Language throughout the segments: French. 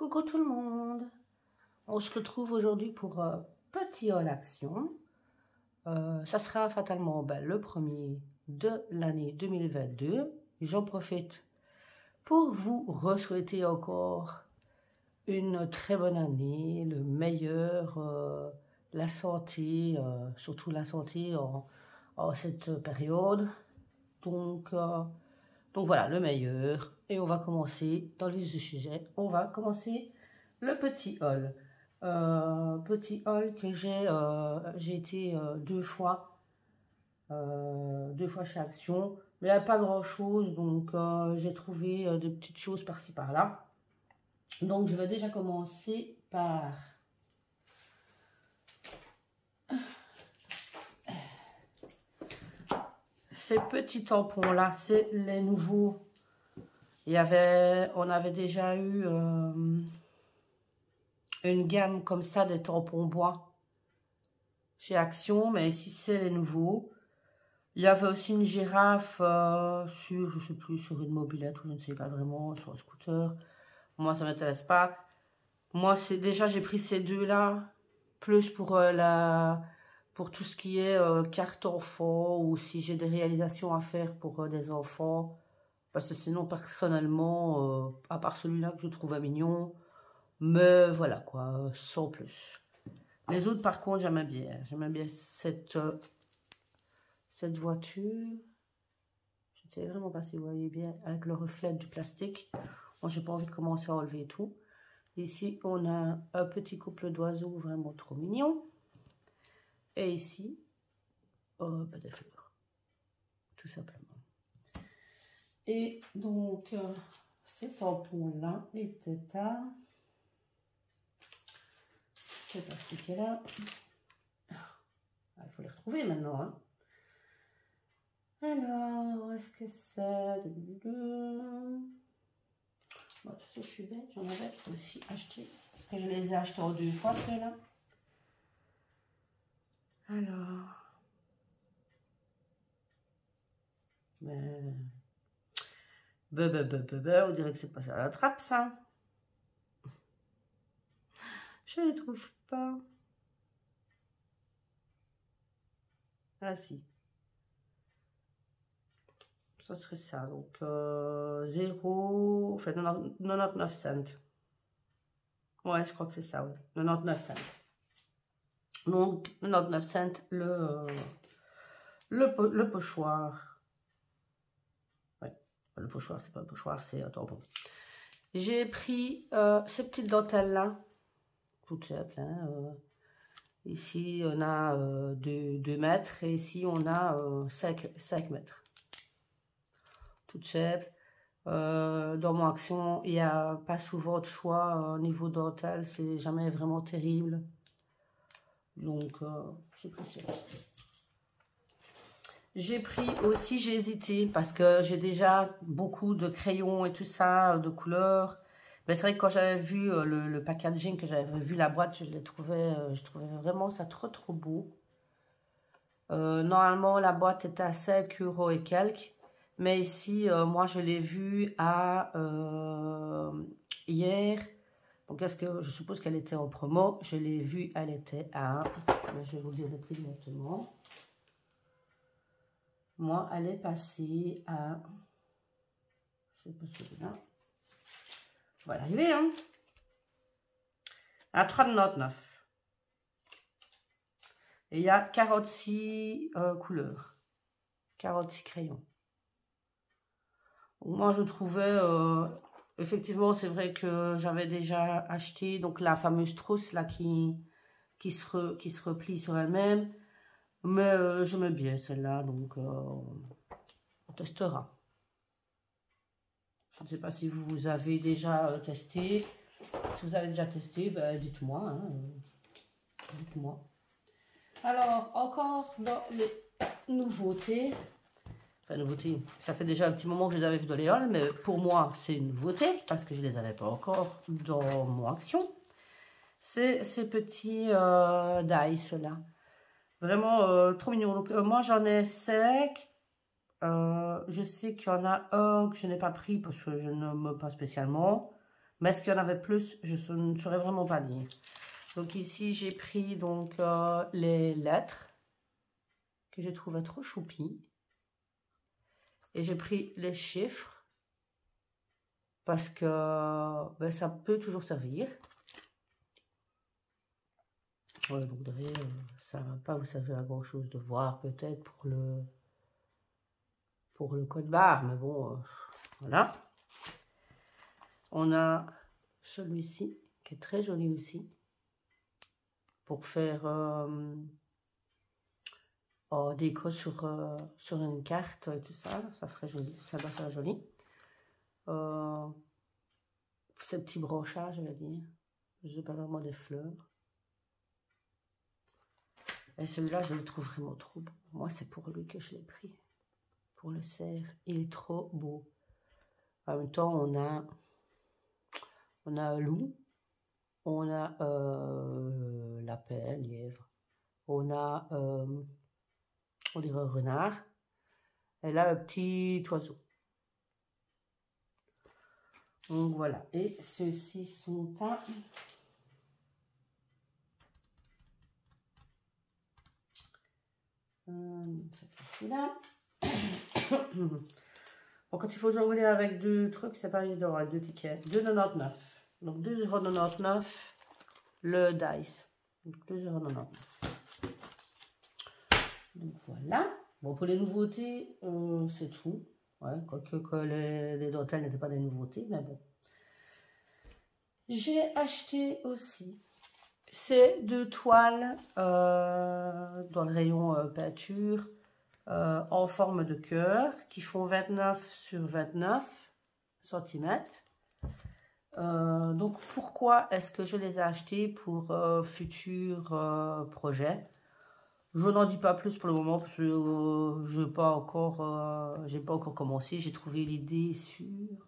Coucou tout le monde, on se retrouve aujourd'hui pour un petit haul action. Ça sera fatalement le premier de l'année 2022. J'en profite pour vous souhaiter encore une très bonne année, le meilleur, la santé, surtout la santé en cette période. Donc voilà, le meilleur. Et on va commencer dans le vif du sujet. On va commencer le petit haul. Petit haul que j'ai été deux fois chez Action. Mais il n'y a pas grand chose, donc j'ai trouvé des petites choses par-ci par-là. Donc je vais déjà commencer par ces petits tampons là, c'est les nouveaux. On avait déjà eu une gamme comme ça des tampons bois chez Action, mais ici c'est les nouveaux. Il y avait aussi une girafe sur, je sais plus, sur une mobilette ou je ne sais pas vraiment, sur un scooter. Moi ça m'intéresse pas. Moi c'est déjà j'ai pris ces deux là, plus pour pour tout ce qui est carte enfant ou si j'ai des réalisations à faire pour des enfants. Parce que sinon, personnellement, à part celui-là que je trouvais mignon, mais voilà quoi, sans plus. Les autres, par contre, j'aimais bien. J'aimais bien cette voiture. Je ne sais vraiment pas si vous voyez bien, avec le reflet du plastique. Moi, j'ai pas envie de commencer à enlever tout. Ici, on a un petit couple d'oiseaux vraiment trop mignon. Et ici, des fleurs, tout simplement. Et donc, ces tampons-là étaient à... C'est plastiqué là. Il faut les retrouver maintenant. Hein. Alors, où est-ce que c'est? Bon, de toute façon, je suis bête. J'en avais aussi acheté. Parce que je les ai achetés en deux fois, ceux-là. Alors... Mais... on dirait que c'est pas ça la trappe, ça. Je les trouve pas. Ah si. Ça serait ça. Donc 0, enfin 99 cents. Ouais, je crois que c'est ça, oui. 99 cents. Donc 99 cents le pochoir. Ouais, le pochoir, c'est pas le pochoir, c'est un tampon. J'ai pris ces petites dentelles-là. Toutes simples, hein, ici, on a 2 mètres et ici, on a 5 mètres. Toutes simples. Dans mon Action, il n'y a pas souvent de choix au niveau dentelle. C'est jamais vraiment terrible. Donc, j'ai pris celui-là. J'ai pris aussi, j'ai hésité parce que j'ai déjà beaucoup de crayons et tout ça, de couleurs. Mais c'est vrai que quand j'avais vu le packaging, que j'avais vu la boîte, je trouvais vraiment ça trop beau. Normalement, la boîte était à 5 € et quelques. Mais ici, moi, je l'ai vue à hier. Donc, est-ce que je suppose qu'elle était en promo? Je l'ai vue, elle était à... Je vais vous dire le prix directement. Moi, elle est passée à... Je sais pas celui-là. On va y arriver, hein. À 3,99 €. Et il y a 46 couleurs. 46 crayons. Donc, moi, je trouvais... effectivement, c'est vrai que j'avais déjà acheté donc la fameuse trousse là qui se replie sur elle-même. Mais j'aimais bien celle-là, donc on testera. Je ne sais pas si vous avez déjà testé. Si vous avez déjà testé, ben, dites-moi. Hein, dites-moi. Alors, encore dans les nouveautés. Enfin, nouveautés. Ça fait déjà un petit moment que je les avais vus dans les halls, mais pour moi, c'est une nouveauté parce que je ne les avais pas encore dans mon Action. C'est ces petits dice là. Vraiment trop mignon. Donc, moi, j'en ai 5. Je sais qu'il y en a un que je n'ai pas pris parce que je n'aime pas spécialement. Mais est-ce qu'il y en avait plus? Je ne saurais vraiment pas dire. Donc ici, j'ai pris donc les lettres que j'ai trouvé trop choupies. Et j'ai pris les chiffres parce que ben, ça peut toujours servir. Ouais, donc derrière, ça ne va pas vous servir à grand chose de voir peut-être pour le code barre, mais bon, voilà. On a celui-ci qui est très joli aussi pour faire des creux sur une carte et tout ça. Ça ferait joli, ça doit faire joli. Ces petits brochages, je vais dire. Je n'ai pas vraiment des fleurs. Et celui-là, je le trouve vraiment trop beau. Moi, c'est pour lui que je l'ai pris. Pour le cerf. Il est trop beau. En même temps, on a un loup. On a lapin, lièvre. On a, on dirait un renard. Et là, un petit oiseau. Donc voilà. Et ceux-ci sont à... celui-là. Bon, quand il faut jongler avec deux trucs, c'est pas évident, avec deux tickets. 2,99. Donc 2,99 € le dice. Donc 2,99 €. Donc voilà. Bon, pour les nouveautés, c'est tout. Ouais, quoique que les dentelles n'étaient pas des nouveautés, mais bon. J'ai acheté aussi ces deux toiles dans le rayon peinture en forme de cœur qui font 29 sur 29 cm. Donc pourquoi est-ce que je les ai achetés pour futurs projets? Je n'en dis pas plus pour le moment parce que j'ai pas encore commencé. J'ai trouvé l'idée sur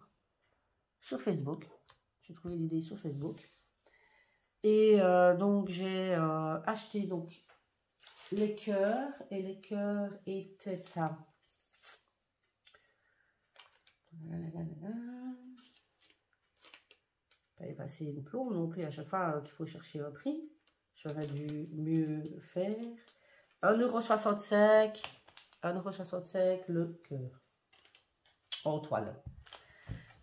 Facebook. J'ai trouvé l'idée sur Facebook. Et donc j'ai acheté donc les cœurs, et les cœurs étaient à pas y passer une plombe non plus à chaque fois qu'il faut chercher un prix. J'aurais dû mieux faire. 1,65 €, 1,65 € le cœur en toile.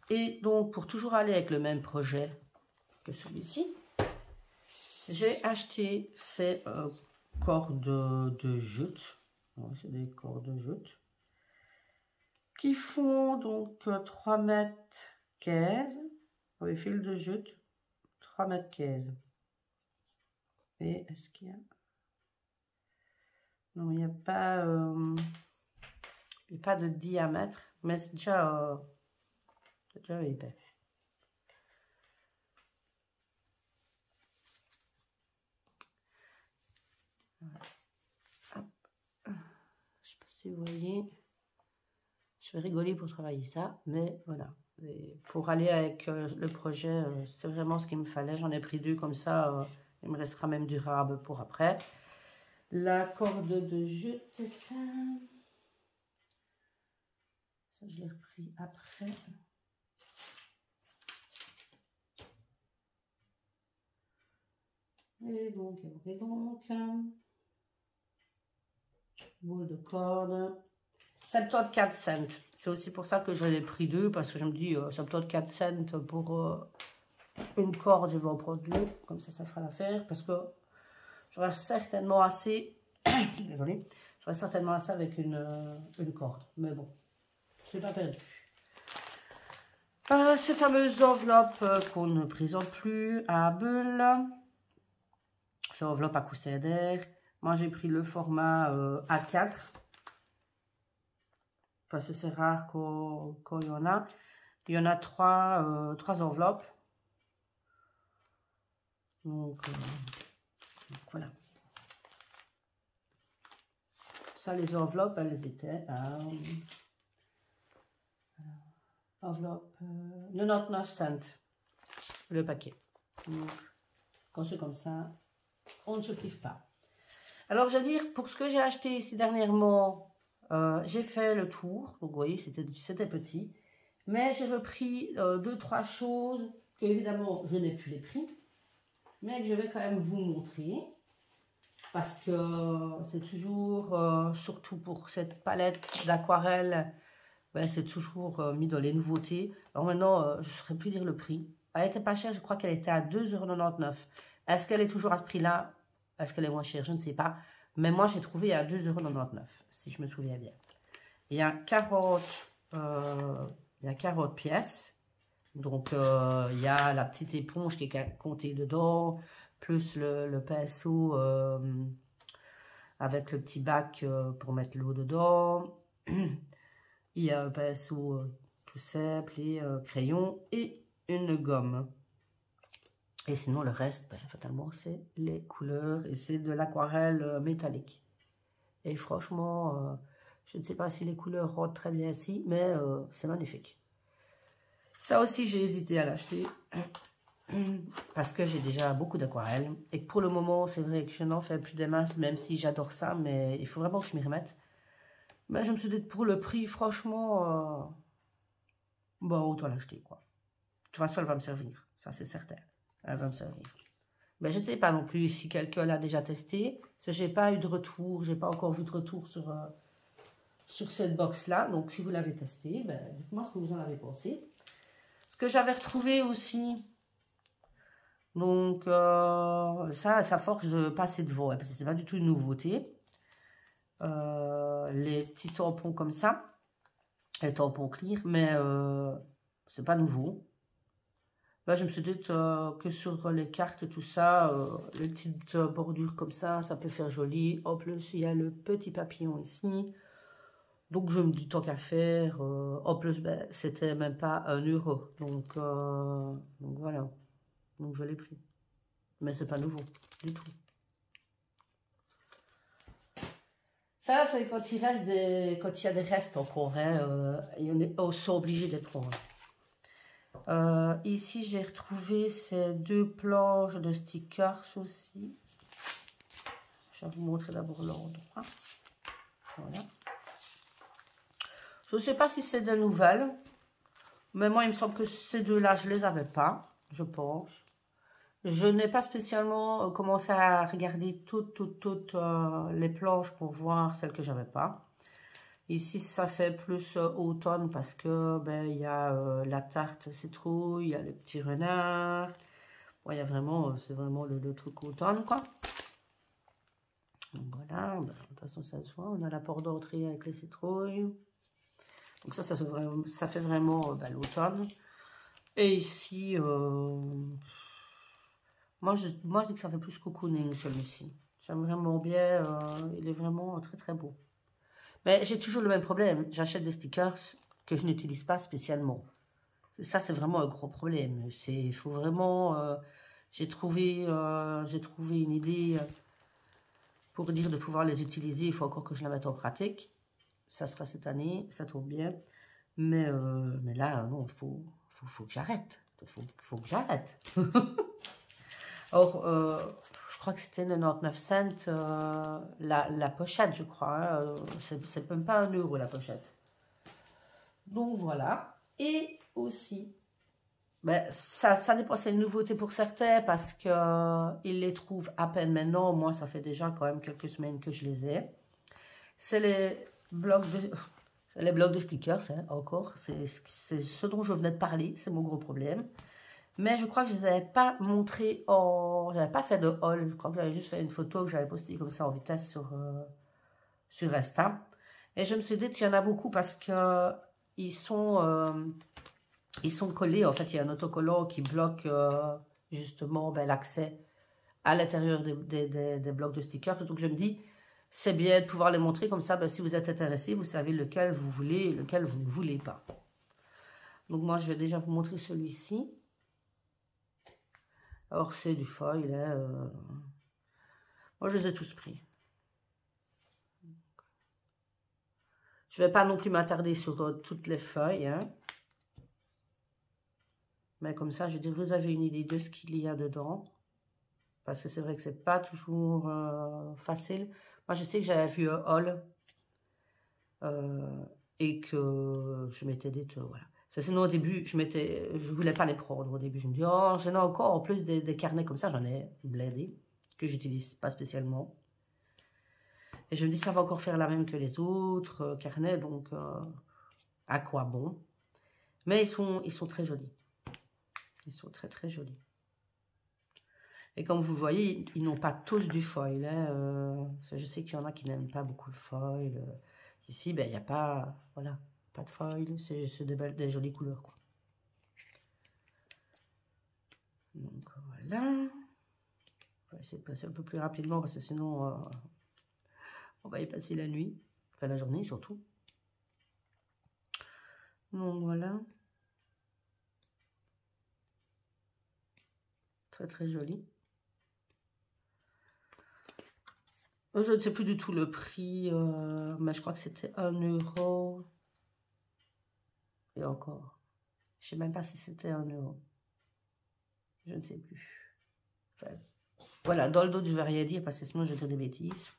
Et donc pour toujours aller avec le même projet que celui-ci, j'ai acheté ces cordes de jute. C'est des cordes de jute qui font donc 3,15 m. Les fils de jute 3,15 m. Et est-ce qu'il y a... Non, il n'y a pas de diamètre, mais c'est déjà épais. Voilà. Hop. Je ne sais pas si vous voyez. Je vais rigoler pour travailler ça, mais voilà. Et pour aller avec le projet, c'est vraiment ce qu'il me fallait. J'en ai pris deux comme ça, il me restera même durable pour après. La corde de jute, c'est ça. Ça, je l'ai repris après. Et donc, boule de corde. 74 cents. C'est aussi pour ça que je l'ai pris deux, parce que je me dis 74 cents pour une corde, je vais en prendre deux, comme ça fera l'affaire, parce que j'aurai certainement assez, désolée, j'aurai certainement assez avec une corde, mais bon, c'est pas perdu. Ces fameuses enveloppes qu'on ne présente plus à bulles, c'est enveloppe à coussin d'air. Moi j'ai pris le format A4, parce que c'est rare quand il y en a. Il y en a trois enveloppes. Donc voilà. Ça, les enveloppes, elles étaient à enveloppe 99 cents le paquet. Donc, quand c'est comme ça, on ne se prive pas. Alors, je veux dire, pour ce que j'ai acheté ici dernièrement, j'ai fait le tour. Donc, vous voyez, c'était petit. Mais j'ai repris 2-3 choses évidemment je n'ai plus les prix, mais que je vais quand même vous montrer. Parce que c'est toujours, surtout pour cette palette d'aquarelle, ben, c'est toujours mis dans les nouveautés. Alors maintenant, je ne saurais plus dire le prix. Elle était pas chère, je crois qu'elle était à 2,99 €. Est-ce qu'elle est toujours à ce prix-là? Est-ce qu'elle est moins chère? Je ne sais pas. Mais moi, j'ai trouvé à 2,99 €, si je me souviens bien. Il y a 40 pièces. Donc, il y a la petite éponge qui est comptée dedans, plus le pinceau avec le petit bac pour mettre l'eau dedans. Il y a un pinceau tout simple et crayon et une gomme. Et sinon, le reste, ben, fatalement, c'est les couleurs et c'est de l'aquarelle métallique. Et franchement, je ne sais pas si les couleurs rendent très bien ici, mais c'est magnifique. Ça aussi, j'ai hésité à l'acheter parce que j'ai déjà beaucoup d'aquarelles. Et que pour le moment, c'est vrai que je n'en fais plus des masses, même si j'adore ça, mais il faut vraiment que je m'y remette. Mais je me suis dit, pour le prix, franchement, bon, autant l'acheter, quoi. De toute façon, elle va me servir, ça c'est certain. Elle va me servir. Mais je ne sais pas non plus si quelqu'un l'a déjà testé. Parce que je n'ai pas eu de retour, j'ai pas encore vu de retour sur cette box-là. Donc, si vous l'avez testé, ben, dites-moi ce que vous en avez pensé. Ce que j'avais retrouvé aussi, donc ça, à force de passer devant, parce que c'est pas du tout une nouveauté. Les petits tampons comme ça, les tampons clear, mais c'est pas nouveau. Là, je me suis dit que sur les cartes et tout ça, les petites bordures comme ça peut faire joli. En plus, il y a le petit papillon ici. Donc, je me dis tant qu'à faire. En plus, ben, c'était même pas 1 €. Donc voilà. Donc, je l'ai pris. Mais c'est pas nouveau du tout. Ça, c'est quand il reste quand il y a des restes encore. Hein, et on est obligé de les prendre. Ici, j'ai retrouvé ces 2 planches de stickers aussi. Je vais vous montrer d'abord l'endroit. Voilà. Je ne sais pas si c'est de nouvelles, mais moi, il me semble que ces deux-là, je ne les avais pas, je pense. Je n'ai pas spécialement commencé à regarder toutes les planches pour voir celles que j'avais pas. Ici, ça fait plus automne parce que ben, il y a la tarte citrouille, il y a le petit renard. Bon, il y a vraiment, c'est vraiment le truc automne, quoi. Donc voilà, ben, de toute façon, ça se voit. On a la porte d'entrée avec les citrouilles. Donc ça fait vraiment ben, l'automne. Et ici, moi, je dis que ça fait plus cocooning, celui-ci. J'aime vraiment bien, il est vraiment très très beau. Mais j'ai toujours le même problème. J'achète des stickers que je n'utilise pas spécialement. Ça, c'est vraiment un gros problème. Il faut vraiment... j'ai trouvé une idée pour dire de pouvoir les utiliser. Il faut encore que je la mette en pratique. Ça sera cette année, ça tombe bien. Mais là, non, il faut que j'arrête. Il faut que j'arrête. Or, je crois que c'était 99 cents la pochette, je crois. Hein. C'est même pas 1 € la pochette. Donc voilà. Et aussi, ben, ça dépend, c'est une nouveauté pour certains parce qu'ils les trouvent à peine maintenant. Moi, ça fait déjà quand même quelques semaines que je les ai. C'est les blocs de stickers, hein, encore. C'est ce dont je venais de parler. C'est mon gros problème. Mais je crois que je ne les avais pas montrés en... J'avais pas fait de haul. Je crois que j'avais juste fait une photo que j'avais postée comme ça en vitesse sur Insta. Et je me suis dit qu'il y en a beaucoup parce que ils sont collés. En fait, il y a un autocollant qui bloque justement ben, l'accès à l'intérieur des blocs de stickers. Donc je me dis, c'est bien de pouvoir les montrer comme ça. Ben, si vous êtes intéressé, vous savez lequel vous voulez et lequel vous ne voulez pas. Donc moi, je vais déjà vous montrer celui-ci. Alors, c'est du foil. Hein, moi, je les ai tous pris. Je ne vais pas non plus m'attarder sur toutes les feuilles. Hein. Mais comme ça, je veux dire, vous avez une idée de ce qu'il y a dedans. Parce que c'est vrai que c'est pas toujours facile. Moi, je sais que j'avais vu un haul. Et que je m'étais dit, voilà. Sinon, au début, je voulais pas les prendre. Au début, je me dis, oh, j'en ai encore, en plus des carnets comme ça, j'en ai blindé, que j'utilise pas spécialement. Et je me dis, ça va encore faire la même que les autres carnets, donc à quoi bon? Mais ils sont très jolis. Ils sont très, très jolis. Et comme vous le voyez, ils n'ont pas tous du foil. Hein, je sais qu'il y en a qui n'aiment pas beaucoup le foil. Ici, ben, il n'y a pas, voilà, pas de foil. C'est des jolies couleurs, quoi. Donc voilà. On va essayer de passer un peu plus rapidement parce que sinon, on va y passer la nuit. Enfin, la journée surtout. Donc voilà. Très très joli. Je ne sais plus du tout le prix, mais je crois que c'était 1 €. Et encore, je ne sais même pas si c'était 1 €. Je ne sais plus. Enfin, voilà, dans le dos, je ne vais rien dire parce que sinon je vais dire des bêtises.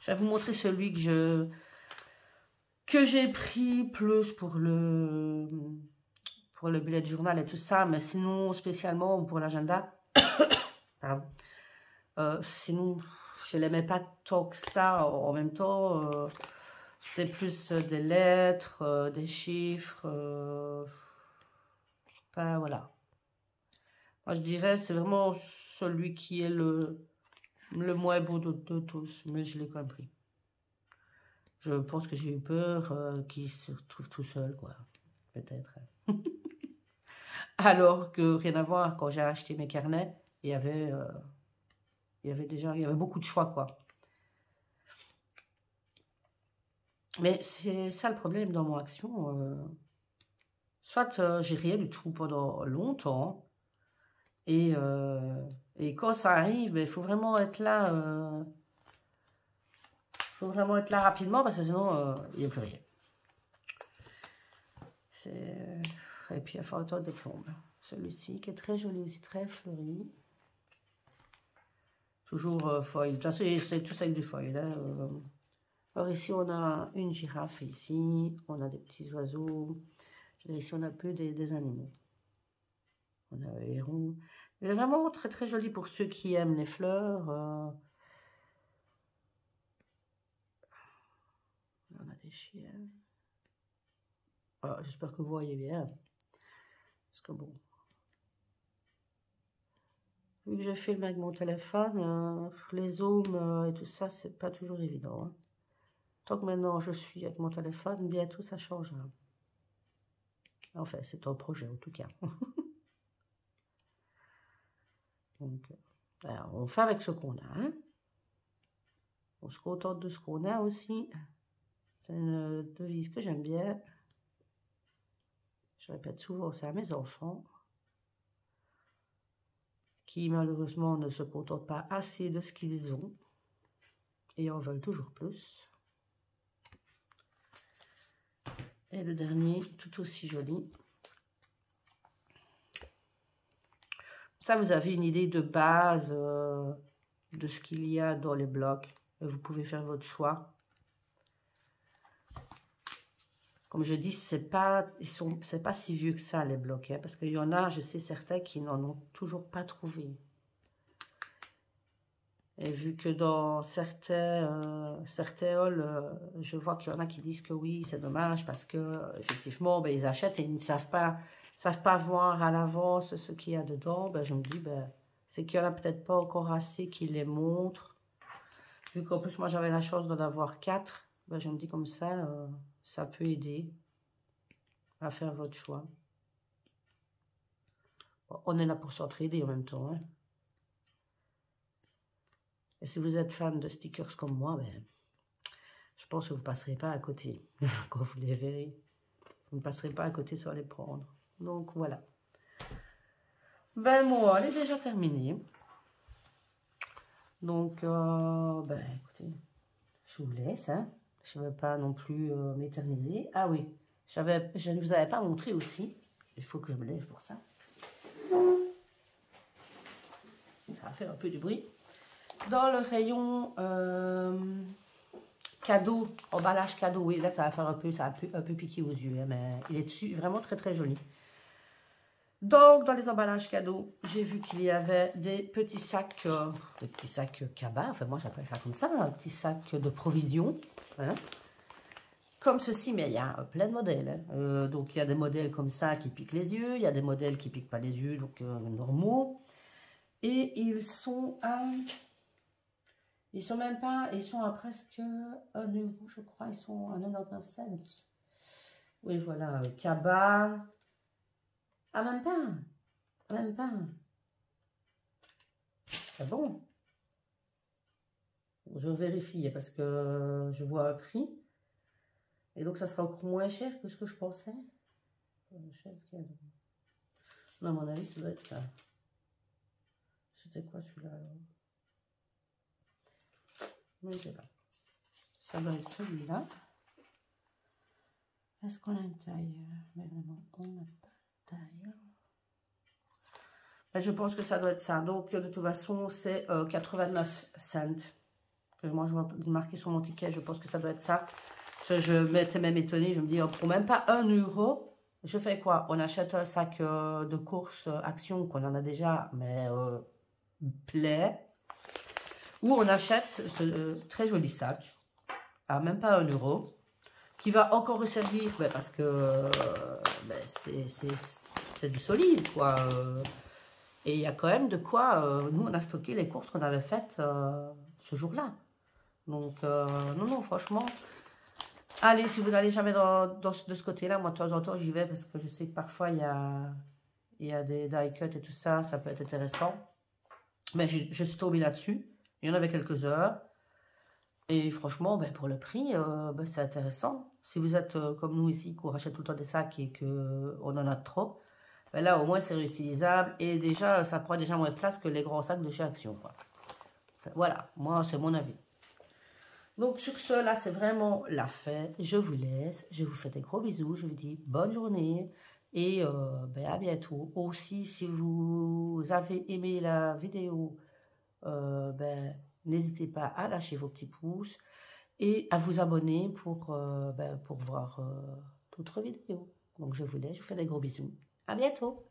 Je vais vous montrer celui que j'ai pris plus pour le bullet journal et tout ça, mais sinon spécialement pour l'agenda. Sinon, je l'aimais pas tant que ça. En même temps, c'est plus des lettres, des chiffres. Enfin, voilà. Moi, je dirais c'est vraiment celui qui est le moins beau de tous, mais je l'ai quand même pris. Je pense que j'ai eu peur qu'il se retrouve tout seul, quoi. Peut-être. Alors que rien à voir, quand j'ai acheté mes carnets, il y avait beaucoup de choix, quoi. Mais c'est ça le problème dans mon action. Soit j'ai rien du tout pendant longtemps, et quand ça arrive, il faut vraiment être là. Faut vraiment être là rapidement parce que sinon, il n'y a plus rien. Et puis, il y a Photo de plombe. Celui-ci qui est très joli aussi, très fleuri. Toujours foil. De toute façon, c'est tout ça avec du foil. Hein. Alors ici, on a une girafe ici. On a des petits oiseaux. Ici, on a peu des animaux. On a un héron. Il est vraiment très très joli pour ceux qui aiment les fleurs. On a des chiens. J'espère que vous voyez bien. Parce que bon. Vu que je filme avec mon téléphone, les zooms et tout ça, c'est pas toujours évident. Hein. Tant que maintenant je suis avec mon téléphone, bientôt ça changera. Enfin, c'est un projet en tout cas. Donc, alors, on fait avec ce qu'on a. Hein. On se contente de ce qu'on a aussi. C'est une devise que j'aime bien. Je répète souvent ça à mes enfants. Qui malheureusement ne se contentent pas assez de ce qu'ils ont. Et en veulent toujours plus. Et le dernier, tout aussi joli. Ça, vous avez une idée de base de ce qu'il y a dans les blocs. Et vous pouvez faire votre choix. Comme je dis, c'est pas si vieux que ça, les blocs. Hein, parce qu'il y en a, je sais certains qui n'en ont toujours pas trouvé. Et vu que dans certains halls, je vois qu'il y en a qui disent que oui, c'est dommage parce que effectivement, ben, ils achètent et ils ne savent pas voir à l'avance ce qu'il y a dedans. Ben, je me dis, ben, c'est qu'il n'y en a peut-être pas encore assez qui les montrent. Vu qu'en plus, moi, j'avais la chance d'en avoir 4, ben, je me dis comme ça peut aider à faire votre choix. Bon, on est là pour s'entraider en même temps, hein. Et si vous êtes fan de stickers comme moi, ben, je pense que vous ne passerez pas à côté quand vous les verrez. Vous ne passerez pas à côté sans les prendre. Donc voilà. Ben moi, elle est déjà terminée. Donc, ben écoutez, je vous laisse. Hein. Je ne vais pas non plus m'éterniser. Ah oui, je ne vous avais pas montré aussi. Il faut que je me lève pour ça. Ça va faire un peu de bruit. Dans le rayon cadeau, emballage cadeau. Oui, là, ça va faire un peu, ça a un peu piqué aux yeux, hein, mais il est dessus, vraiment très, très joli. Donc, dans les emballages cadeaux, j'ai vu qu'il y avait des petits sacs cabas. Enfin, moi, j'appelle ça comme ça, un petit sac de provisions. Hein. Comme ceci, mais il y a plein de modèles. Hein. Donc, il y a des modèles comme ça qui piquent les yeux. Il y a des modèles qui piquent pas les yeux, donc normaux. Et ils sont à... Ils sont même pas... Ils sont à presque 1 euro, je crois. Ils sont à 99 cents. Oui, voilà. Cabas. Ah, même pas. Même pas. C'est bon. Je vérifie parce que je vois un prix. Et donc, ça sera encore moins cher que ce que je pensais. Non, à mon avis, ça doit être ça. C'était quoi celui-là alors? Je ne sais pas. Ça doit être celui-là. Est-ce qu'on a une taille? Mais non, on n'a pas de taille. Ben, je pense que ça doit être ça. Donc, de toute façon, c'est 89 cents. Que moi, je vois marqué sur mon ticket. Je pense que ça doit être ça. Je m'étais même étonnée. Je me dis, oh, pour même pas 1 euro, je fais quoi? On achète un sac de course Action qu'on en a déjà, mais plein. Ou on achète ce très joli sac à même pas 1 euro, qui va encore resservir, ben, parce que ben, c'est du solide, quoi. Et il y a quand même de quoi, nous on a stocké les courses qu'on avait faites ce jour-là. Donc, non, non, franchement, allez, si vous n'allez jamais de ce côté-là, moi de temps en temps j'y vais parce que je sais que parfois il y a des die cuts et tout ça, ça peut être intéressant. Mais je suis tombée là-dessus, il y en avait quelques heures. Et franchement, ben, pour le prix, ben, c'est intéressant. Si vous êtes comme nous ici, qu'on rachète tout le temps des sacs et qu'on en a trop, ben là, au moins, c'est réutilisable. Et déjà, ça prend déjà moins de place que les grands sacs de chez Action, quoi. Enfin, voilà, moi, c'est mon avis. Donc, sur ce, là, c'est vraiment la fête. Je vous laisse. Je vous fais des gros bisous. Je vous dis bonne journée. Et ben, à bientôt. Aussi, si vous avez aimé la vidéo, ben, n'hésitez pas à lâcher vos petits pouces et à vous abonner pour voir d'autres vidéos. Donc je vous laisse, je vous fais des gros bisous. À bientôt.